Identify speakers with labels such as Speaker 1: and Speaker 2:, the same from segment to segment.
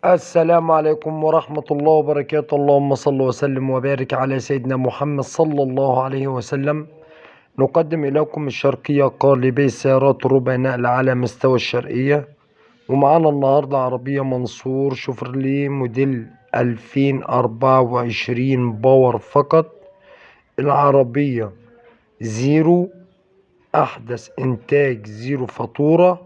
Speaker 1: السلام عليكم ورحمة الله وبركاته. اللهم صل وسلم وبارك على سيدنا محمد صلى الله عليه وسلم. نقدم إليكم الشرقية قالبي سيارات ربع نقل على مستوى الشرقية، ومعانا النهاردة عربية منصور شوفرليه موديل 2024 باور فقط. العربية زيرو، أحدث إنتاج، زيرو فاتورة.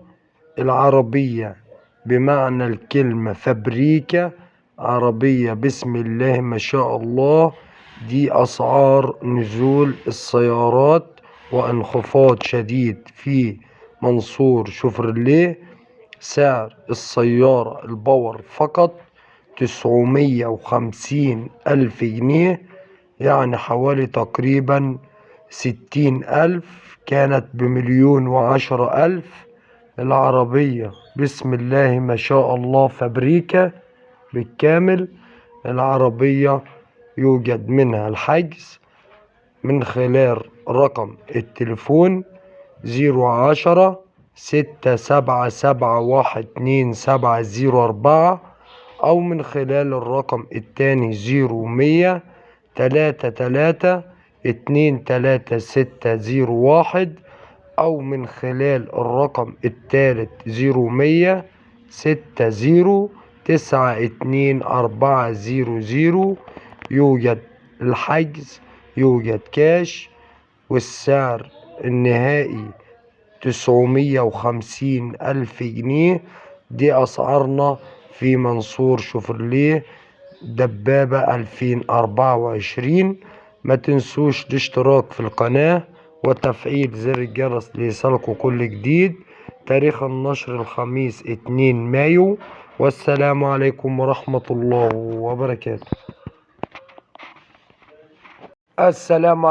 Speaker 1: العربية بمعنى الكلمة فابريكا، عربية بسم الله ما شاء الله. دي أسعار نزول السيارات وانخفاض شديد في منصور شوفرليه. سعر السيارة الباور فقط 950 ألف جنيه، يعني حوالي تقريبا 60 ألف. كانت ب1,010,000. العربية بسم الله ما شاء الله فابريكا بالكامل. العربية يوجد منها الحجز من خلال رقم التليفون 010-677-12704، أو من خلال الرقم التاني 0133-23601، أو من خلال الرقم الثالث 0160-90-92-400. يوجد الحجز، يوجد كاش، والسعر النهائي 950 ألف جنيه. دي أسعارنا في منصور شوفرليه دبابة 2024. ما تنسوش الاشتراك في القناة وتفعيل زر الجرس ليصلكوا كل جديد. تاريخ النشر الخميس 2 مايو، والسلام عليكم ورحمة الله وبركاته. السلام